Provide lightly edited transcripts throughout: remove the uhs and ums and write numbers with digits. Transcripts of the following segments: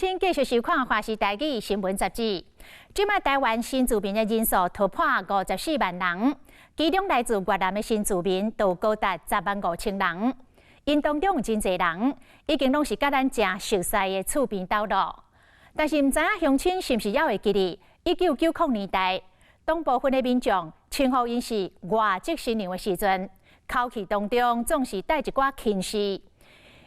请继续收看《华视台语新闻杂志》。即卖台湾新住民的人数突破54万人，其中来自越南的新住民就高达10万5千人。因当中有真侪人已经拢是甲咱正熟悉的厝边道路，但是唔知影乡亲是毋是还会记得1990年代，当部分的民众称呼因是外籍新娘的时阵，口气当中总是带一寡轻视，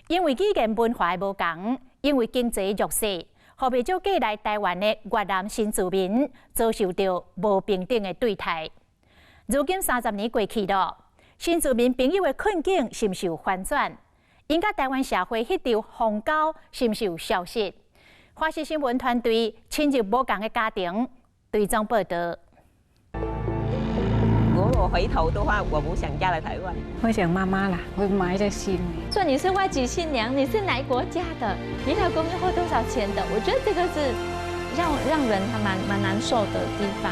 因为语言文化无同。 因为经济弱势，互袂少过来台湾的越南新住民遭受到无平等的对待。如今30年过去了，新住民朋友的困境是毋是有反转？因甲台湾社会迄条鸿沟是毋是有消失？华视新闻团队亲入无同的家庭，追踪报道。 如果我回头的话，我不想嫁来台湾。会想妈妈啦，会埋在心里。说你是外籍新娘，你是哪一国家的？你老公要花多少钱的？我觉得这个是让人还蛮难受的地方。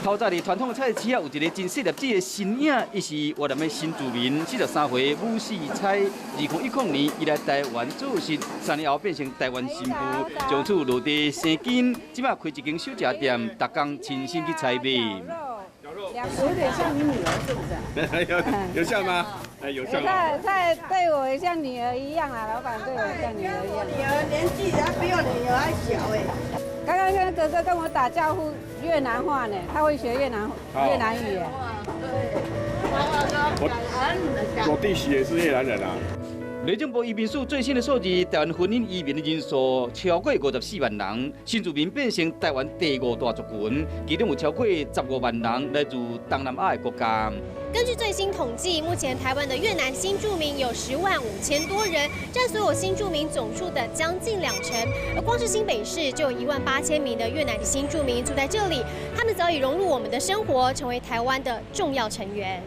透早伫传统菜市啊，有一个真细粒子的身影，伊是越南的新住民，43岁武世彩。2010年，伊来台湾做事，3年后变成台湾新妇，从此落地生根，即摆开一间小食店，逐工亲身去采买。 有点像你女儿，是不是？有像吗？哎，有像。他对我像女儿一样啊，老板对我像女儿一样。女儿年纪还比我女儿还小哎。刚刚跟哥哥跟我打招呼，越南话呢，他会学越南语耶。我弟媳也是越南人啊。 内政部移民署最新的数字，台湾婚姻移民的人数超过54万人，新住民变成台湾第5大族群，其中有超过15万人来自东南亚的国家。根据最新统计，目前台湾的越南新住民有10万5千多人，占所有新住民总数的将近2成。而光是新北市就有1万8千名的越南籍新住民住在这里，他们早已融入我们的生活，成为台湾的重要成员。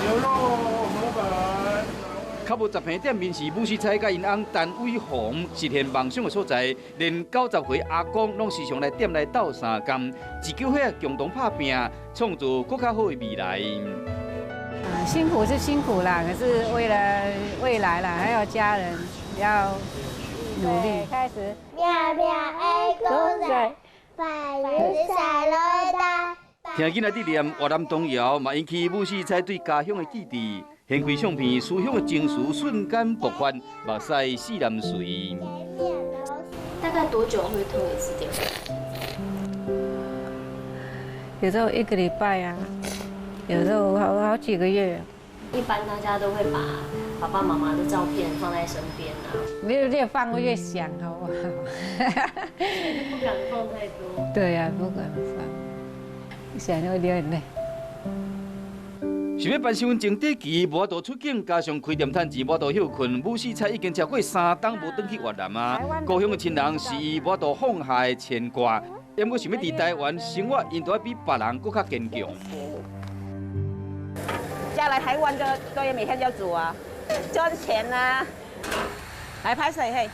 牛肉。 较无10平店面是武世彩甲因翁陈伟宏实现梦想的所在，连90岁阿公拢时常来店内斗相共，一九岁共同打拼，创造更较好的未来。辛苦是辛苦啦，可是为了未来啦，还有家人要努力。开始。听囡仔伫念越南童谣，嘛引起武世彩对家乡的记忆。 掀开相片，思乡的情绪瞬间爆发，目屎泗难垂。大概多久会通一次电话？有时候1个礼拜啊，有时候好几个月。一般大家都会把爸爸妈妈的照片放在身边啊。越放越想，好不好？不敢放太多。对呀，不敢放，想就流眼泪。 想要办身份证登记，无法度出境，加上开店趁钱，无法度休困。武世彩已经超过3冬无转去越南啊！故乡的亲人是伊无法度放下的牵挂。也毋过想要伫台湾生活，因都要比别人更较坚强。嫁来台湾都要每天要煮啊，赚钱啊，来拍摄嘿。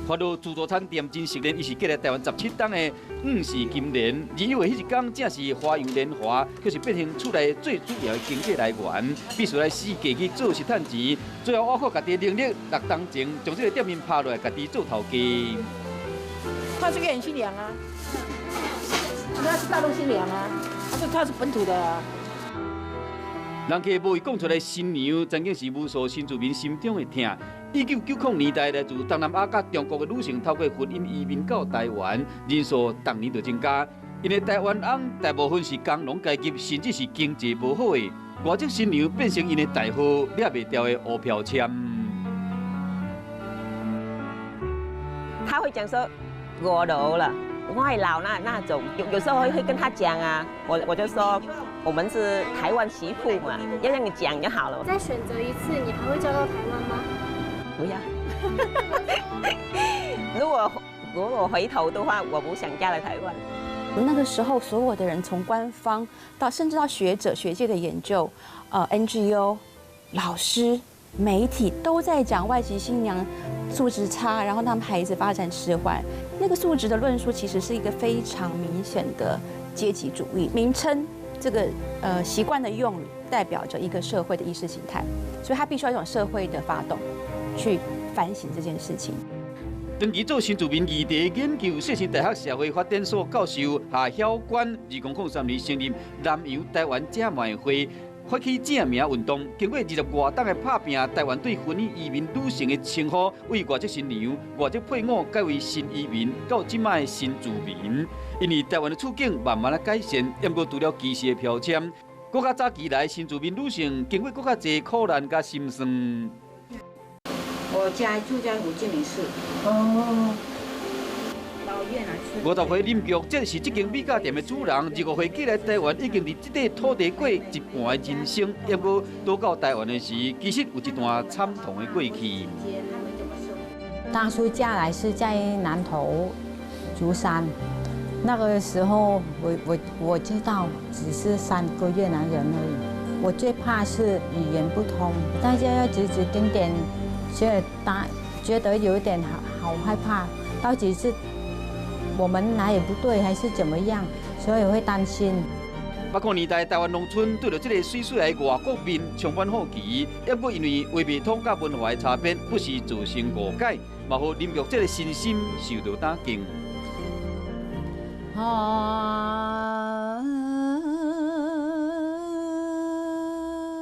发到自助餐店真实连，伊是过来台湾17冬的5是金莲，21的迄一天正是花样年华，却是变成厝内最主要的经济来源，必须来死计去做事趁钱，最后挖靠家己的能力6冬前，将这个店面拍落来，家己做头家。他是越南新娘啊，他是大陆新娘啊，他是本土的啊。 人家无伊讲出来，新娘曾经是无数新住民心中的痛。1990年代，来自东南亚甲中国的女性透过婚姻移民到台湾，人数逐年就增加。因为台湾翁大部分是工农阶级，甚至是经济无好的，外籍新娘变成因的大号掠袂掉的乌标签。他会讲说我老了，外老那种，有时候会跟他讲啊，我就说。 我们是台湾媳妇嘛，要让你讲就好了。再选择一次，你还会嫁到台湾吗？不要。如果我回头的话，我不想嫁来台湾。那个时候，所有的人从官方到甚至到学者、学界的研究，NGO、老师、媒体都在讲外籍新娘素质差，然后他们孩子发展迟缓。那个素质的论述其实是一个非常明显的阶级主义名称。这个习惯的用语代表着一个社会的意识形态，所以它必须要一种社会的发动，去反省这件事情。长期做新住民议题研究，世新大学社会发展所教授夏晓关，2003年成立南洋台湾姐妹会，发起正名运动。经过20外档的拍拼，台湾对婚姻移民女性的称呼，为外籍新娘、外籍配偶改为新移民，到即卖的新住民。因为台湾的处境慢慢的改善，也过除了歧视的标签，更较早期来新住民女性经过更较侪苦难甲心酸。我家住在福建市。哦。老越南村。50岁林玉，这是这间米甲店的主人。25岁寄来台湾，已经伫这块土地过一半的人生。也过到到台湾的时，其实有一段惨痛的过去。当初嫁来是在南投竹山，那个时候我知道只是3个越南人而已。我最怕是语言不通，大家要指指点点。觉得有点好害怕，到底是我们哪里不对，还是怎么样，所以会担心。80年代台湾农村对着这个水水的外国面充满好奇，也过因为话别通甲文化的差别，不时造成误解，嘛互林玉这个身心受到打击。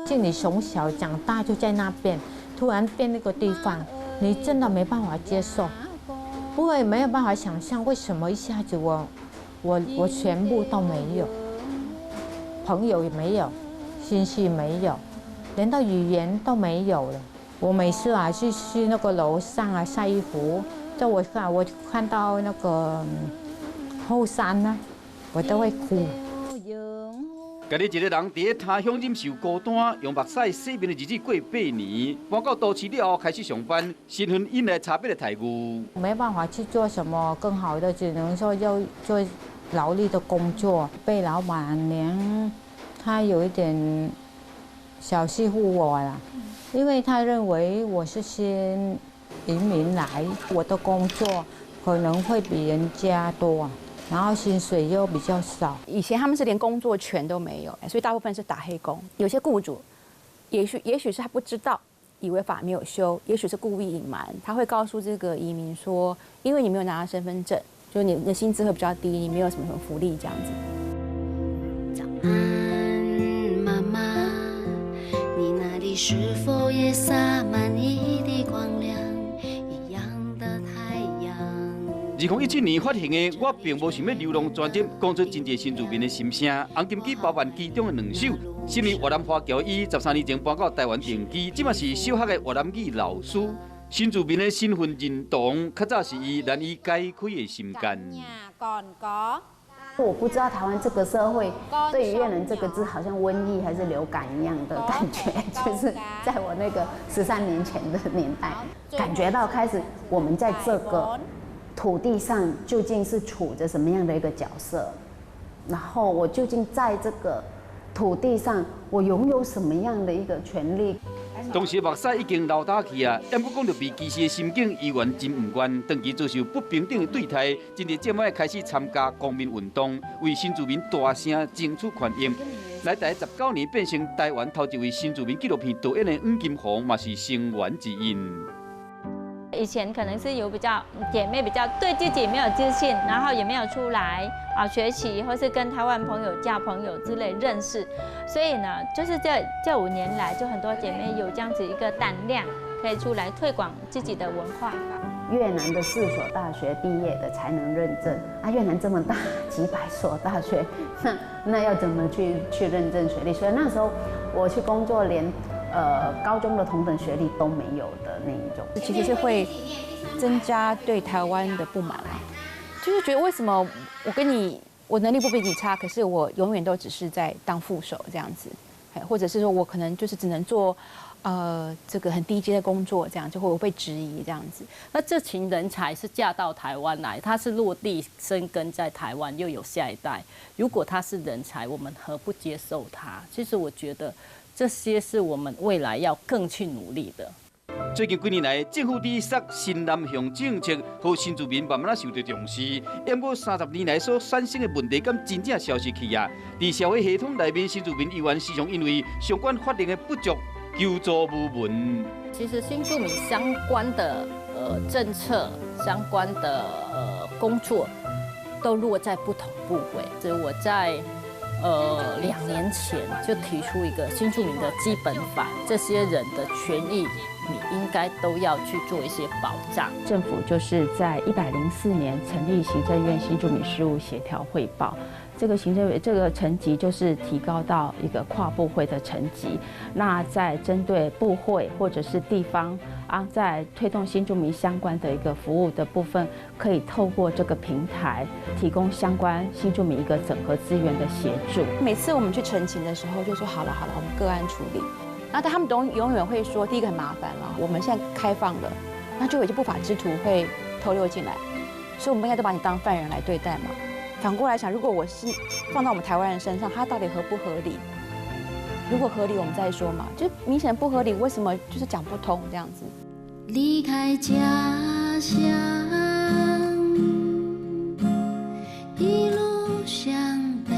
就你从小长大就在那边。突然变那个地方，你真的没办法接受，没有办法想象为什么一下子我全部都没有，朋友也没有，亲戚没有，连到语言都没有了。我每次啊去那个楼上啊晒衣服，我看到那个后山呢，我都会哭。家己一个人伫他乡忍受孤单，用目屎洗面的日子过8年，搬到都市了后开始上班，身份引来差别的待遇。没办法去做什么更好的，只能说要做劳力的工作。被老板娘她有一点小欺负我啦，因为她认为我是新移民来，我的工作可能会比人家多。然后薪水又比较少，以前他们是连工作权都没有，所以大部分是打黑工。有些雇主，也许是他不知道，以为法没有修，也许是故意隐瞒。他会告诉这个移民说，因为你没有拿到身份证，就你的薪资会比较低，你没有什么福利这样子。早安，妈妈，你那里是否也洒满一地光亮？ 2017年发行的《我并无想要流浪》专辑，讲出真侪新住民的心声。红金鸡包办其中的2首，新年越南华侨伊13年前搬到台湾定居，即嘛是小学的越南语老师。新住民的身份认同，较早是伊难以解开的心结。我不知道台湾这个社会对于越南这个字好像瘟疫还是流感一样的感觉，就是在我那个13年前的年代，感觉到开始我们在这个 土地上究竟是处着什么样的一个角色？然后我究竟在这个土地上，我拥有什么样的一个权利？当时目屎已经流打去啊，也不讲到被歧视的心境依然真不愿，长期遭受不平等的对待，今日这摆开始参加公民运动，为新住民大声争取权益。来台19年，变成台湾头一位新住民纪录片导演的黄金虹，嘛是成员之一。 以前可能是有比较姐妹比较对自己没有自信，然后也没有出来学习，或是跟台湾朋友交朋友之类认识，所以呢，就是这5年来，就很多姐妹有这样子一个胆量，可以出来推广自己的文化。越南的4所大学毕业的才能认证啊，越南这么大，几百所大学，那要怎么去认证学历？所以那时候我去工作连 高中的同等学历都没有的那一种，其实是会增加对台湾的不满啊，就是觉得为什么我能力不比你差，可是我永远都只是在当副手这样子，或者是说我可能就是只能做这个很低阶的工作，这样就会被质疑这样子。那这群人才是嫁到台湾来，他是落地生根在台湾，又有下一代。如果他是人才，我们何不接受他？其实我觉得 这些是我们未来要更去努力的。最近几年来，政府伫设新南向政策，和新住民慢慢受到重视。要过30年来所产生的问题，敢真正消失去啊？伫社会系统内面，新住民议员时常因为相关法令的不足，求助无门。其实新住民相关的政策、相关的工作，都落在不同部位。所以我在2年前就提出一个新住民的基本法，这些人的权益，你应该都要去做一些保障。政府就是在104年成立行政院新住民事务协调汇报。这个行政院这个层级就是提高到一个跨部会的层级。那在针对部会或者是地方在推动新住民相关的一个服务的部分，可以透过这个平台提供相关新住民一个整合资源的协助。每次我们去陈情的时候，就说好了，我们个案处理。然后他们永远会说，第一个很麻烦了，我们现在开放了，那就有些不法之徒会偷溜进来，所以我们应该都把你当犯人来对待嘛。反过来想，如果我是放到我们台湾人身上，他到底合不合理？如果合理，我们再说嘛。就明显不合理，为什么就是讲不通这样子？离开家乡，一路向北。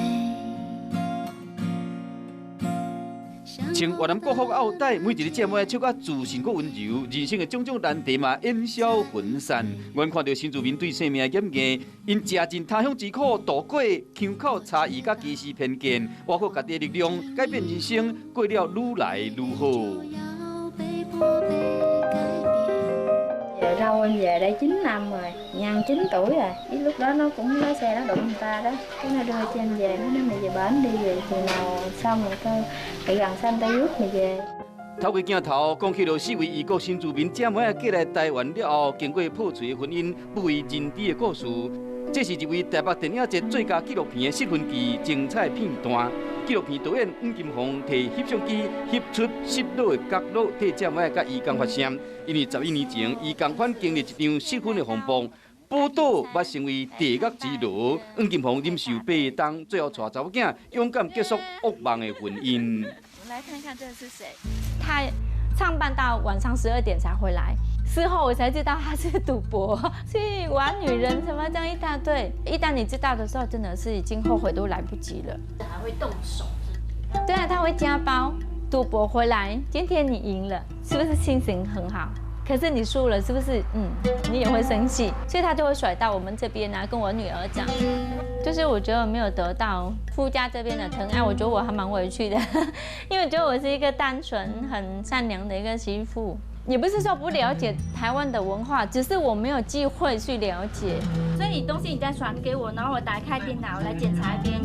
像越南国风奥黛，每一个节目唱甲自信佮温柔，人生的种种难题嘛烟消云散。阮看到新住民对生命的严严，因吃尽他乡之苦，度过腔口差异甲歧视偏见，挖靠家己的力量，改变人生，过了愈来愈好。Rau em về đây 9 năm rồi, Nhan 9 tuổi rồi. Cái lúc đó nó cũng lái xe nó đụng người ta đó. Cái nó đưa cho em về, nó nói mày về bển đi về chừng nào xong rồi coi bị gần xanh tay rút mày về. 透过镜头讲起了4位异国新住民姐妹嫁来台湾了后，经过破碎的婚姻，不为人知的故事。这是一位台北电影节最佳纪录片的失婚期精彩片段。纪录片导演黄金凤摕翕相机翕出失落的角落，替姐妹甲伊共发声。因为11年前，伊同款经历一场失婚的风暴，宝岛要成为地狱之牢。黄金凤忍受悲痛，最后带查某囝勇敢结束噩梦的婚姻。我们来看看这是谁？他上班到晚上12点才回来。事后我才知道他是赌博，去玩女人，什么这样一大堆。一旦你知道的时候，真的是已经后悔都来不及了。还会动手？对啊，他会家暴，赌博回来，今天你赢了，是不是心情很好？可是你输了，是不是你也会生气？所以他就会甩到我们这边跟我女儿讲，就是我觉得我没有得到夫家这边的疼爱，我觉得我还蛮委屈的，因为我觉得我是一个单纯、很善良的一个媳妇。也不是说不了解台湾的文化，只是我没有机会去了解。所以你东西你再传给我，然后我打开电脑来检查一遍。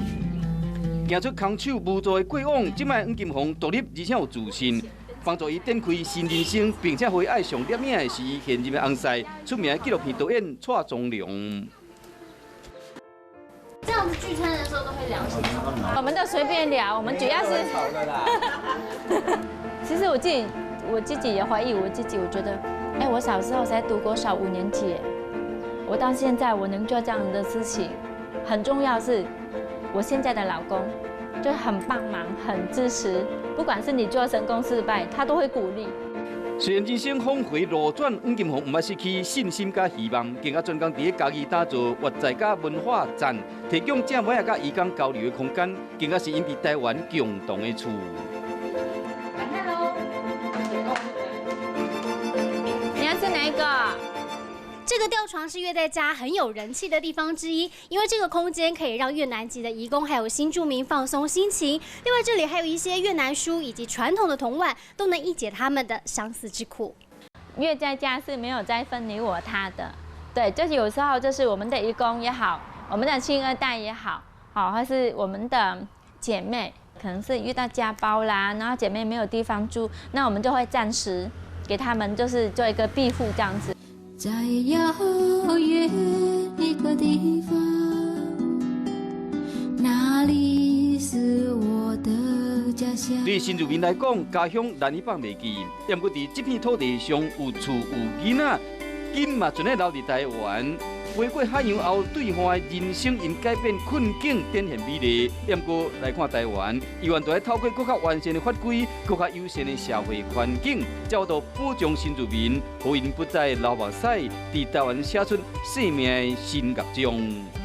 行出空手无助的过往，即摆黄金凤独立而且有自信，帮助伊展开新人生，并且会爱上摄影的是伊现任的翁婿，出名的纪录片导演蔡宗良。这样子聚餐的时候都会聊些什么？我们都随便聊，我们主要是。其实我自己也怀疑我自己，我觉得，我小时候才读国小5年级，我到现在我能做这样的事情，很重要是，我现在的老公就很帮忙、很支持，不管是你做成功失败，他都会鼓励。虽然人生峰回路转，黄金凤唔捌失去信心甲希望，更加专工伫家己打造活在甲文化站，提供姐妹甲义工交流的空间，更加是因伫台湾共同的厝。你要吃哪一个？这个吊床是越在家很有人气的地方之一，因为这个空间可以让越南籍的移工还有新住民放松心情。另外，这里还有一些越南书以及传统的童玩，都能一解他们的相思之苦。越在家是没有在分你我他的，对，就是有时候就是我们的移工也好，我们的新二代也好，或是我们的姐妹，可能是遇到家暴啦，然后姐妹没有地方住，那我们就会暂时给他们就是做一个庇护这样子。在遥远一个地方，那里是我的家乡。对新住民来讲，家乡难以放袂记，不过伫这片土地上有厝有囡仔，紧嘛准备留伫台湾。回过海洋后，对方的人生因改变困境展现美丽。不过来看台湾，议员就要透过更较完善的法规、更较友善的社会环境，才有到保障新住民，让因不再流目屎，伫台湾写出生命的新乐章。